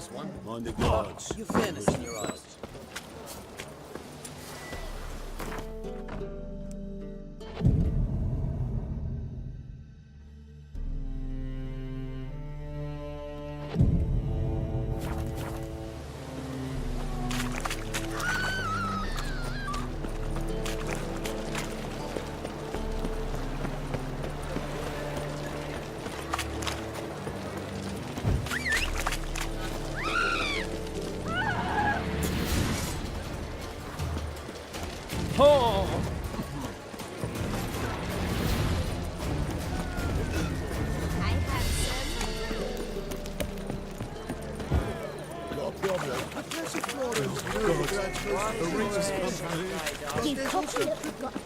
this one. Mind the guards. You fairness in your eyes. You probably have forgotten.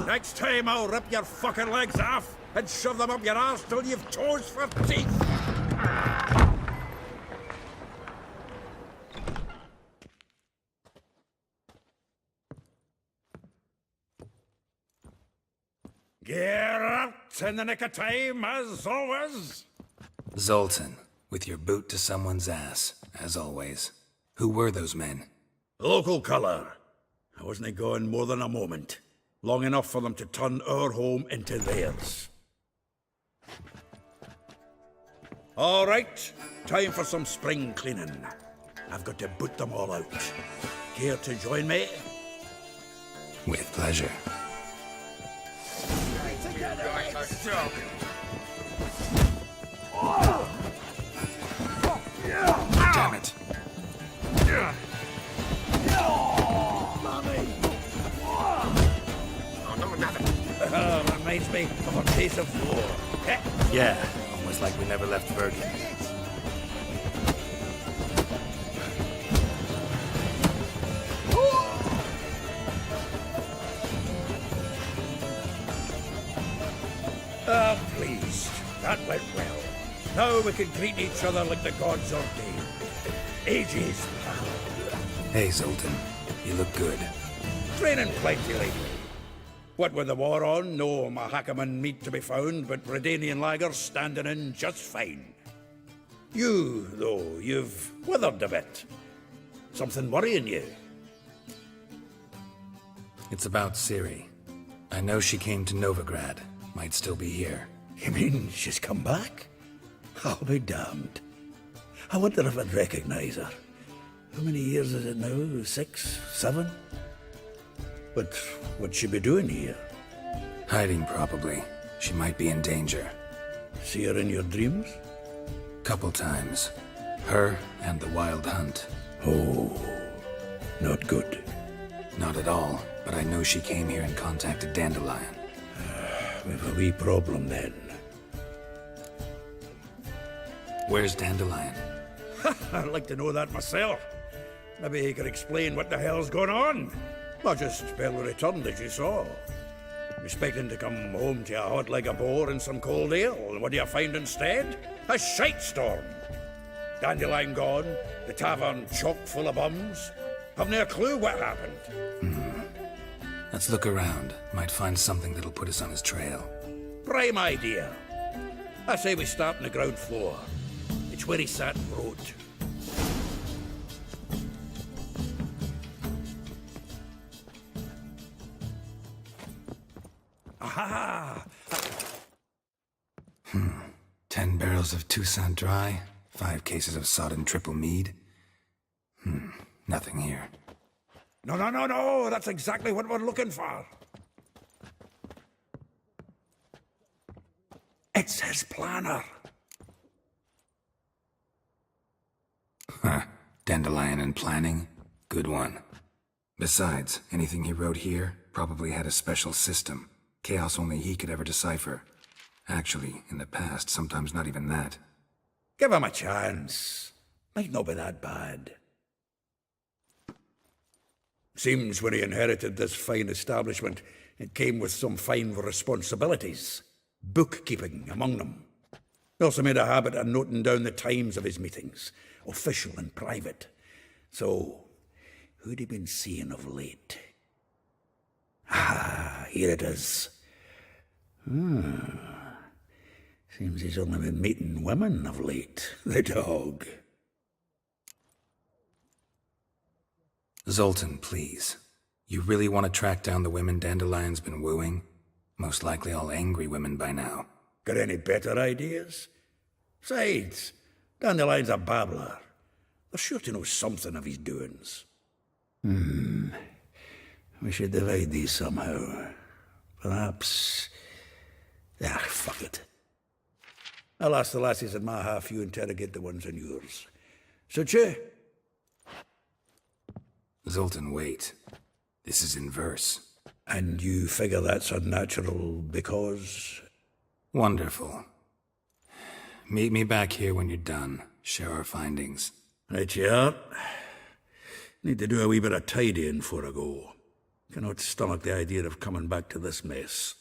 Next time I'll rip your fucking legs off and shove them up your arse till you've toes for teeth. Get out in the nick of time, as always. Zoltan, with your boot to someone's ass, as always. Who were those men? Local colour. I wasn't gone more than a moment. Long enough for them to turn our home into theirs. All right, time for some spring cleaning. I've got to boot them all out. Care to join me? With pleasure. Damn it. Reminds me of a piece of war. Yeah, almost like we never left Bergen. Ah, pleased. That went well. Now we can greet each other like the gods ordained. Ages, pal. Hey, Zoltan. You look good. Training plenty lately. What with the war on, no Mahakaman meat to be found, but Redanian lagers standing in just fine. You, though, you've withered a bit. Something worrying you? It's about Ciri. I know she came to Novigrad. Might still be here. You mean she's come back? I'll be damned. I wonder if I'd recognize her. How many years is it now? 6, 7? But what'd she be doing here? Hiding, probably. She might be in danger. See her in your dreams? Couple times. Her and the Wild Hunt. Oh, not good. Not at all, but I know she came here and contacted Dandelion. We've a wee problem then. Where's Dandelion? I'd like to know that myself. Maybe he could explain what the hell's going on. I just barely returned, as you saw. Expecting to come home to a hot leg of boar and some cold ale, and what do you find instead? A shite storm. Dandelion gone, the tavern chock full of bums. Haven't a clue what happened. Let's look around. Might find something that'll put us on his trail. Prime idea. I say we start on the ground floor. It's where he sat and wrote. Aha! 10 barrels of Toussaint Dry, 5 cases of sodden triple mead. Nothing here. No, that's exactly what we're looking for. It's his planner. Dandelion and planning? Good one. Besides, anything he wrote here probably had a special system. Chaos only he could ever decipher. Actually, in the past, sometimes not even that. Give him a chance. Might not be that bad. Seems when he inherited this fine establishment, it came with some fine responsibilities. Bookkeeping among them. He also made a habit of noting down the times of his meetings, official and private. So, who'd he been seeing of late? Ah, here it is. Seems he's only been meeting women of late, the dog. Zoltan, please. You really want to track down the women Dandelion's been wooing? Most likely all angry women by now. Got any better ideas? Besides, Dandelion's a babbler. They're sure to know something of his doings. We should divide these somehow. Perhaps... fuck it. I'll ask the lassies in my half, you interrogate the ones in yours. Suit you? Zoltan, wait. This is in verse. And you figure that's unnatural because... Wonderful. Meet me back here when you're done. Share our findings. Right you are. Need to do a wee bit of tidying before I go. Cannot stomach the idea of coming back to this mess.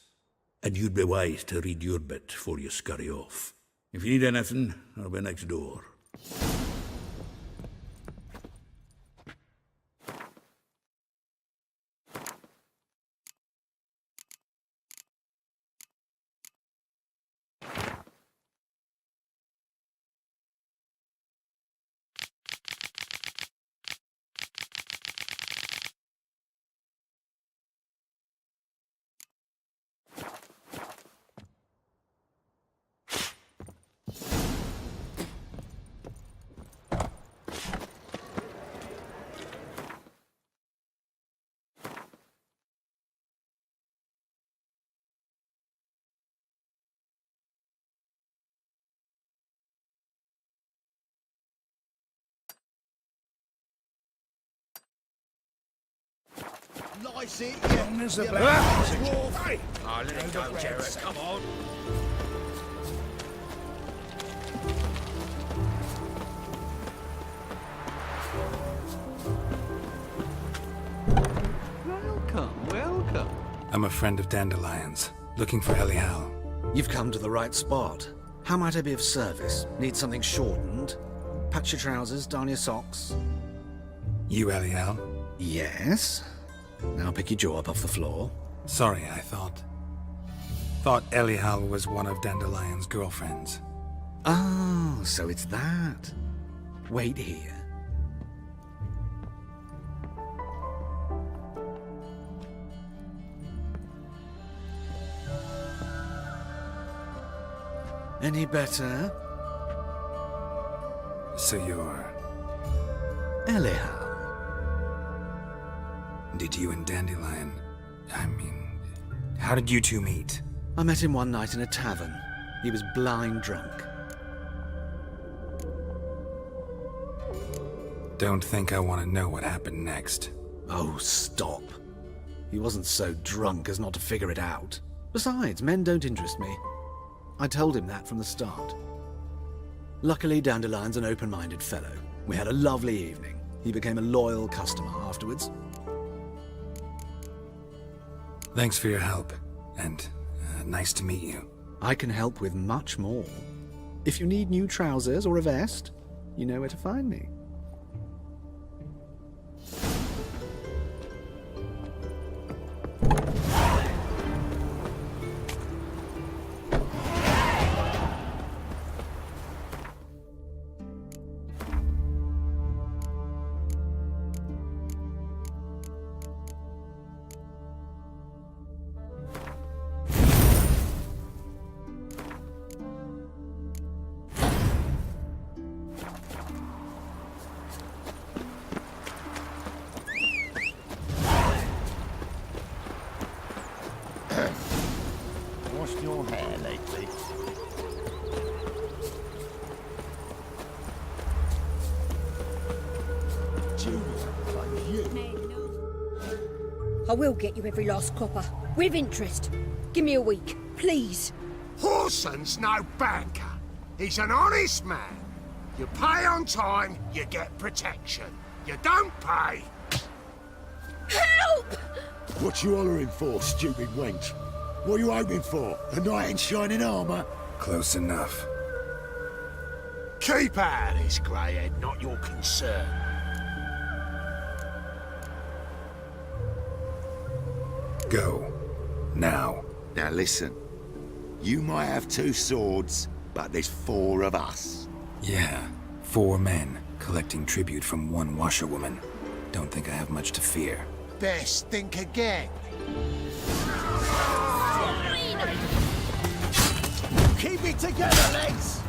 And you'd be wise to read your bit before you scurry off. If you need anything, I'll be next door. Nice it, Long as the yeah. black is Dwarf. Oh, let it go, Jarrett. Come on. Welcome, welcome. I'm a friend of Dandelion's, looking for Elial. You've come to the right spot. How might I be of service? Need something shortened? Patch your trousers, darn your socks. You, Elial? Yes? Now pick your jaw up off the floor. Sorry, I thought Elial was one of Dandelion's girlfriends. Oh, so it's that. Wait here. Any better? So you're... Elial. Did you and Dandelion... how did you two meet? I met him one night in a tavern. He was blind drunk. Don't think I want to know what happened next. Oh, stop. He wasn't so drunk as not to figure it out. Besides, men don't interest me. I told him that from the start. Luckily, Dandelion's an open-minded fellow. We had a lovely evening. He became a loyal customer afterwards. Thanks for your help, and nice to meet you. I can help with much more. If you need new trousers or a vest, you know where to find me. Washed your hair lately? I will get you every last copper. With interest. Give me a week, please. Horson's no banker. He's an honest man. You pay on time, you get protection. You don't pay. Help! What you hollering for, stupid wench? What are you hoping for? A knight in shining armour? Close enough. Keep out of this, Greyhead, not your concern. Go. Now. Now listen. You might have 2 swords, but there's 4 of us. Yeah. 4 men, collecting tribute from 1 washerwoman. Don't think I have much to fear. Best think again. Keep it together, lads!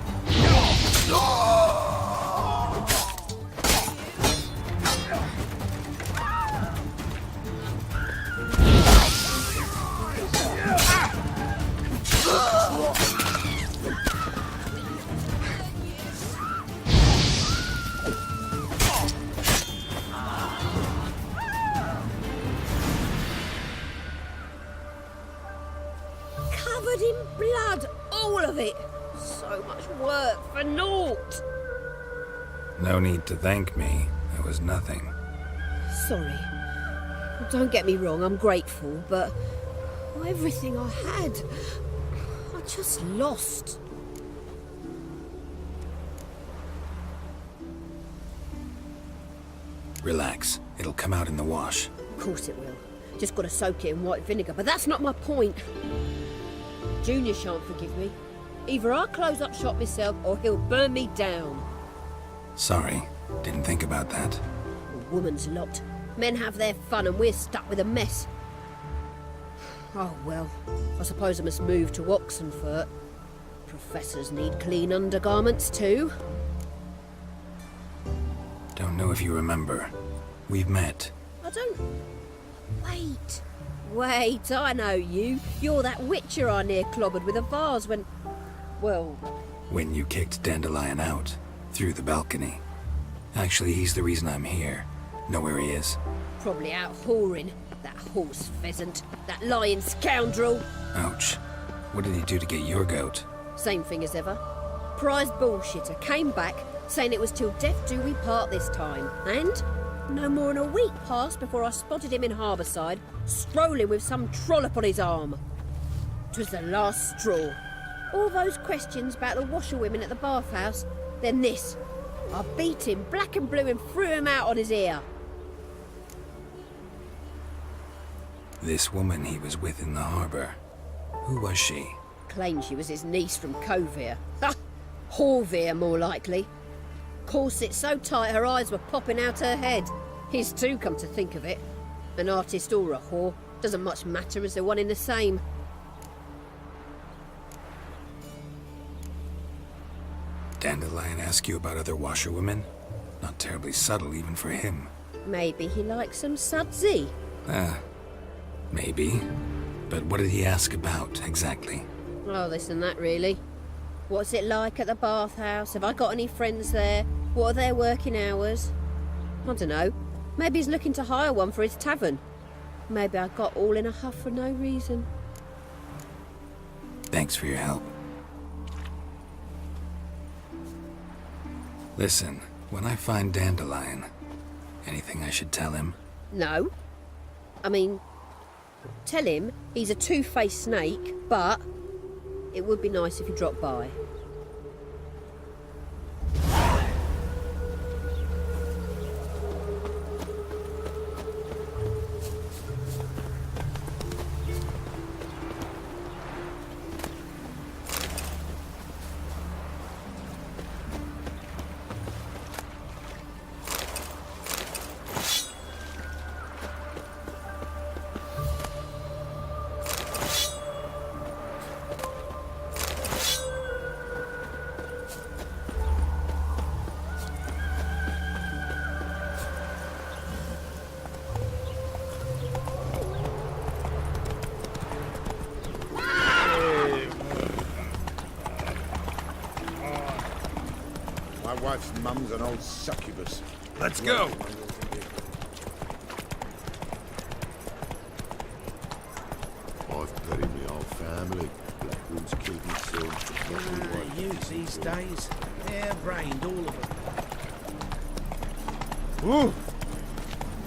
Covered in blood, all of it. So much work for naught. No need to thank me. It was nothing. Sorry. Don't get me wrong, I'm grateful, but everything I had, I just lost. Relax. It'll come out in the wash. Of course it will. Just gotta soak it in white vinegar, but that's not my point. Junior shan't forgive me. Either I'll close up shop myself or he'll burn me down. Sorry. Didn't think about that. A woman's lot. Men have their fun and we're stuck with a mess. Oh well, I suppose I must move to Oxenfurt. Professors need clean undergarments too. Don't know if you remember. We've met. I don't... Wait, I know you. You're that witcher I near clobbered with a vase when... Well... When you kicked Dandelion out. Through the balcony. Actually, he's the reason I'm here. Know where he is? Probably out whoring. That horse pheasant. That lying scoundrel. Ouch. What did he do to get your goat? Same thing as ever. Prize bullshitter came back, saying it was till death do we part this time. And no more than a week passed before I spotted him in Harbourside, strolling with some trollop on his arm. 'Twas the last straw. All those questions about the washerwomen at the bathhouse, then this. I beat him black and blue and threw him out on his ear. This woman he was with in the harbour. Who was she? Claimed she was his niece from Kovir. Ha! Horvir, more likely. Corset so tight her eyes were popping out her head. His too, come to think of it. An artist or a whore. Doesn't much matter as they're one in the same. Dandelion ask you about other washerwomen? Not terribly subtle even for him. Maybe he likes some sudsy. Maybe. But what did he ask about, exactly? Oh, this and that, really. What's it like at the bathhouse? Have I got any friends there? What are their working hours? I don't know. Maybe he's looking to hire one for his tavern. Maybe I got all in a huff for no reason. Thanks for your help. Listen, when I find Dandelion, anything I should tell him? No. I mean, tell him he's a two-faced snake, but it would be nice if he dropped by. My wife's mum's an old succubus. Let's go. family. Blackwood's killed his son. Youth these days, hair-brained, all of them. Ooh.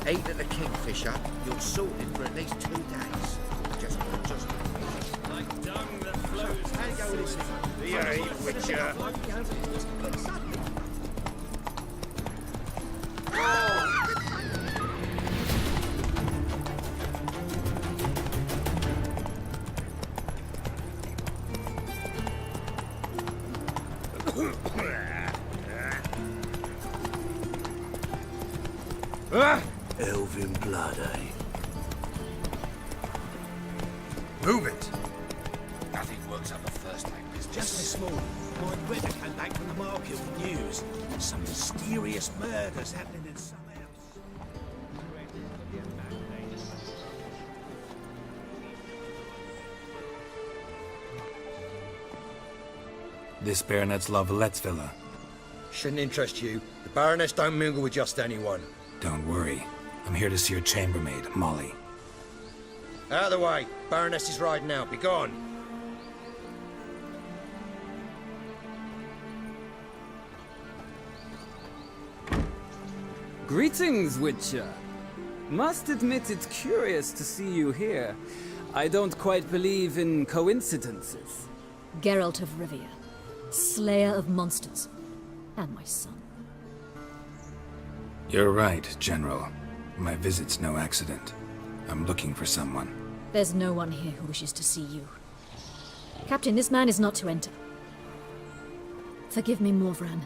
Ate at the Kingfisher, you're sorted for at least 2 days. Just. Like dung that flows. How you go with this thing? The Witcher. Elven blood, eh? Move it. Nothing works up a first-rate business. Just this morning, my brother came back from the market with news. Some mysterious murders happening in some house. This Baronet's La Vallette's villa. Shouldn't interest you. The Baroness don't mingle with just anyone. Don't worry. I'm here to see your chambermaid, Molly. Out of the way. Baroness is riding out. Be gone. Greetings, Witcher. Must admit it's curious to see you here. I don't quite believe in coincidences. Geralt of Rivia, slayer of monsters, and my son. You're right, General. My visit's no accident. I'm looking for someone. There's no one here who wishes to see you. Captain, this man is not to enter. Forgive me, Morvran,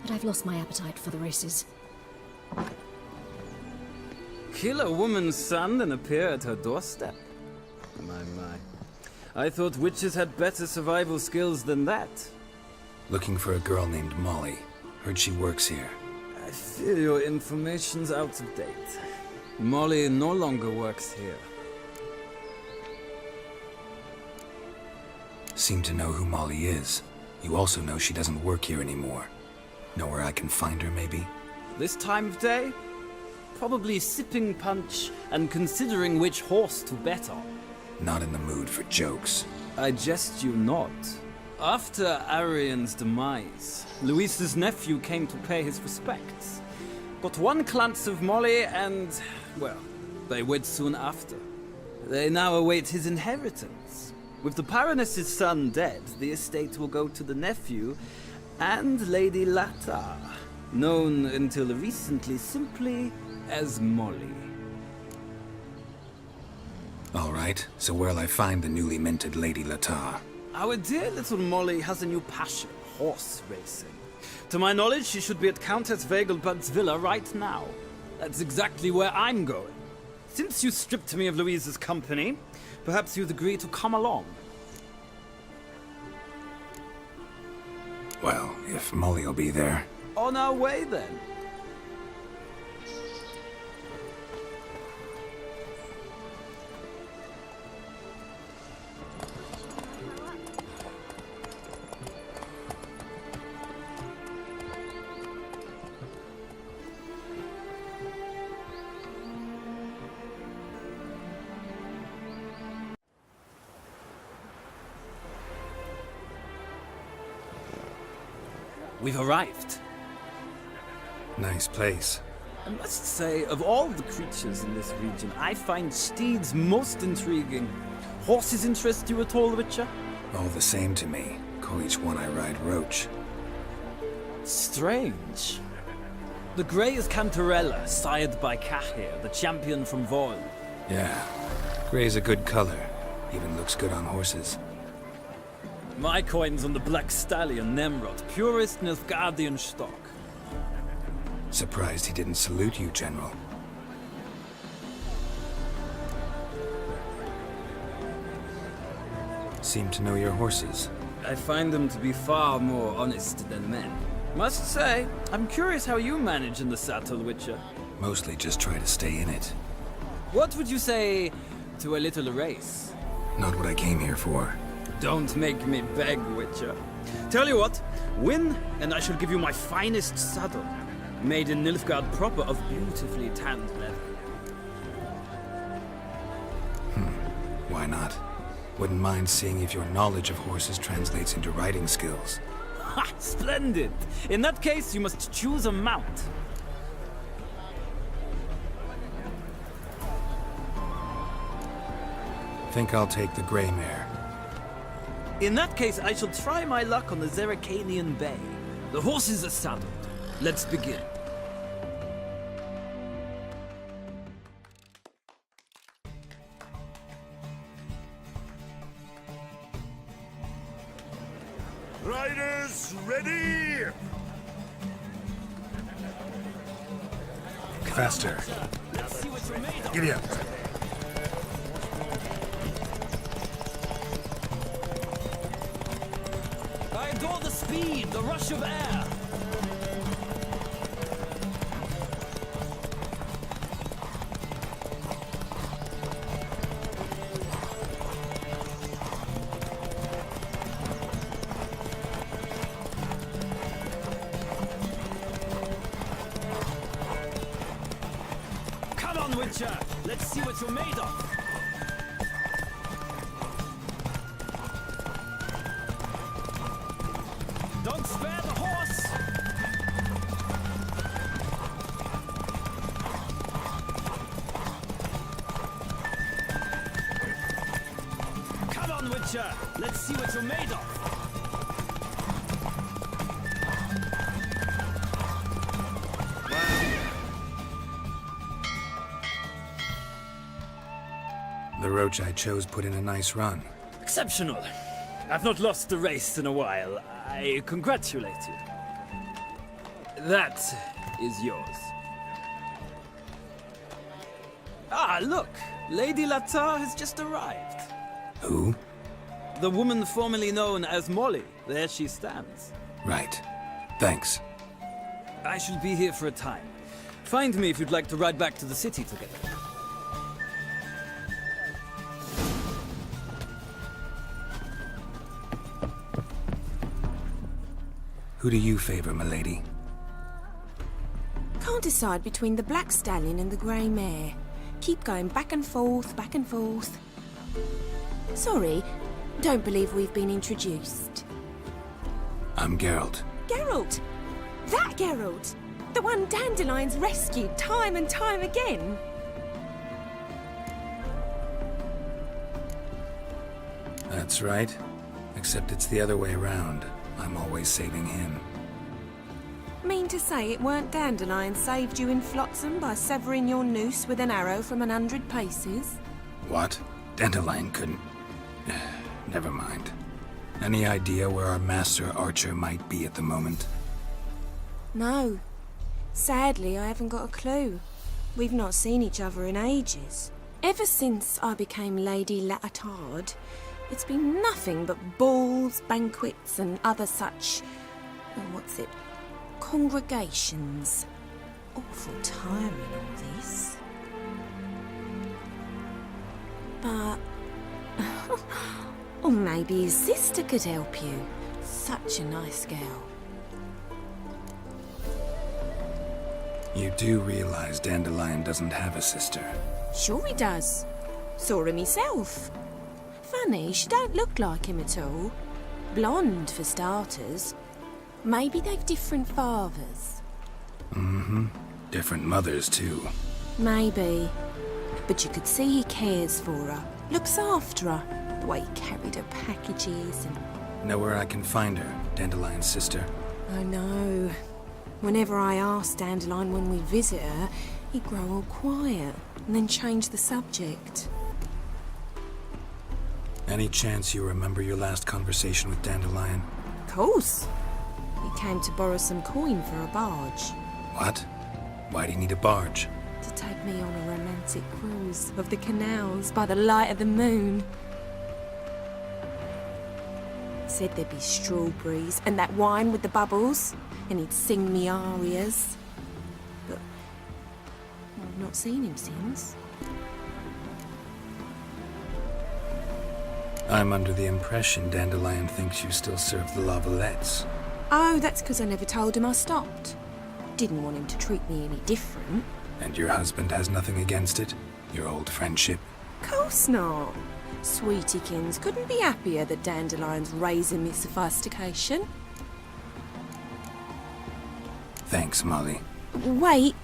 but I've lost my appetite for the races. Kill a woman's son and appear at her doorstep? My. I thought witches had better survival skills than that. Looking for a girl named Molly. Heard she works here. I fear your information's out of date. Molly no longer works here. Seem to know who Molly is. You also know she doesn't work here anymore. Know where I can find her, maybe? This time of day? Probably sipping punch and considering which horse to bet on. Not in the mood for jokes. I jest you not. After Arian's demise, Luis's nephew came to pay his respects. Got one glance of Molly and, well, they wed soon after. They now await his inheritance. With the Baroness's son dead, the estate will go to the nephew and Lady Latar, known until recently simply as Molly. All right, so where'll I find the newly minted Lady Latar? Our dear little Molly has a new passion, horse racing. To my knowledge, she should be at Countess Vegelbud's villa right now. That's exactly where I'm going. Since you stripped me of Louise's company, perhaps you'd agree to come along. Well, if Molly'll be there. On our way, then. We've arrived. Nice place. I must say, of all the creatures in this region, I find steeds most intriguing. Horses interest you at all, Witcher? All the same to me. Call each one I ride Roach. Strange. The grey is Cantarella, sired by Cahir, the champion from Voil. Yeah. Gray's a good color. Even looks good on horses. My coin's on the Black Stallion, Nemrod, purest Nilfgaardian stock. Surprised he didn't salute you, General. Seem to know your horses. I find them to be far more honest than men. Must say, I'm curious how you manage in the saddle, Witcher. Mostly just try to stay in it. What would you say to a little race? Not what I came here for. Don't make me beg, Witcher. Tell you what, win, and I shall give you my finest saddle. Made in Nilfgaard proper of beautifully tanned leather. Why not? Wouldn't mind seeing if your knowledge of horses translates into riding skills. Ha! Splendid! In that case, you must choose a mount. Think I'll take the gray mare. In that case, I shall try my luck on the Zeracanian Bay. The horses are saddled. Let's begin. Riders, ready! Faster. Giddy up. I adore the speed, the rush of air. Come on, Witcher. Let's see what you're made of. Don't spare the horse! Come on, Witcher! Let's see what you're made of! The roach I chose put in a nice run. Exceptional. I've not lost a race in a while. I congratulate you. That is yours. Ah, look! Lady Latar has just arrived. Who? The woman formerly known as Molly. There she stands. Right. Thanks. I shall be here for a time. Find me if you'd like to ride back to the city together. Who do you favor, milady? Can't decide between the black stallion and the grey mare. Keep going back and forth, back and forth. Sorry, don't believe we've been introduced. I'm Geralt. Geralt! That Geralt! The one Dandelion's rescued time and time again! That's right. Except it's the other way around. I'm always saving him. Mean to say it weren't Dandelion saved you in Flotsam by severing your noose with an arrow from 100 paces? What? Dandelion couldn't... Never mind. Any idea where our master archer might be at the moment? No. Sadly, I haven't got a clue. We've not seen each other in ages. Ever since I became Lady Latard, it's been nothing but balls, banquets, and other such... congregations. Awful tiring, all this. But... or maybe his sister could help you. Such a nice girl. You do realize Dandelion doesn't have a sister? Sure he does. Saw her myself. Funny, she don't look like him at all. Blonde, for starters. Maybe they've different fathers. Mm-hmm. Different mothers, too. Maybe. But you could see he cares for her. Looks after her. The way he carried her packages and... Know where I can find her, Dandelion's sister? I know. Whenever I ask Dandelion when we visit her, he'd grow all quiet and then change the subject. Any chance you remember your last conversation with Dandelion? Of course. He came to borrow some coin for a barge. What? Why do you need a barge? To take me on a romantic cruise of the canals by the light of the moon. Said there'd be strawberries and that wine with the bubbles, and he'd sing me arias. But I've not seen him since. I'm under the impression Dandelion thinks you still serve the Lavalettes. Oh, that's because I never told him I stopped. Didn't want him to treat me any different. And your husband has nothing against it? Your old friendship? Course not. Sweetiekins couldn't be happier that Dandelion's raising me sophistication. Thanks, Molly. Wait,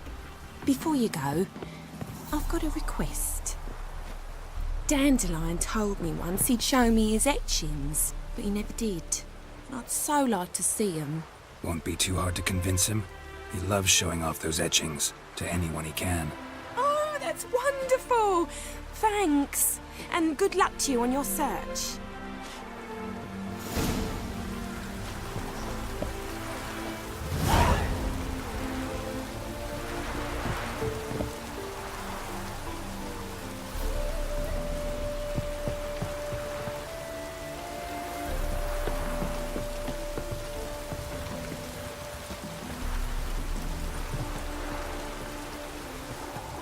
before you go, I've got a request. Dandelion told me once he'd show me his etchings, but he never did. I'd so like to see 'em. Won't be too hard to convince him. He loves showing off those etchings to anyone he can. Oh, that's wonderful! Thanks, and good luck to you on your search.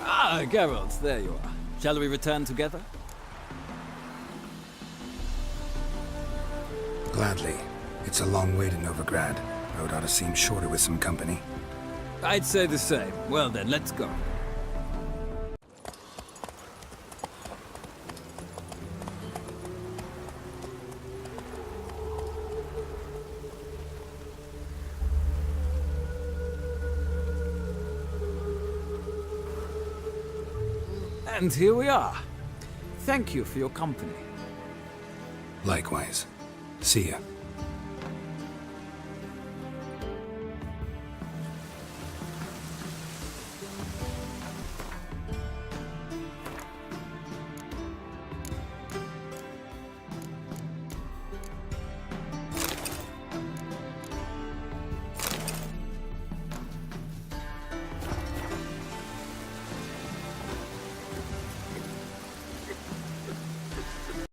Ah, Geralt, there you are. Shall we return together? Gladly. It's a long way to Novigrad. Road ought to seem shorter with some company. I'd say the same. Well then, let's go. And here we are. Thank you for your company. Likewise. See ya.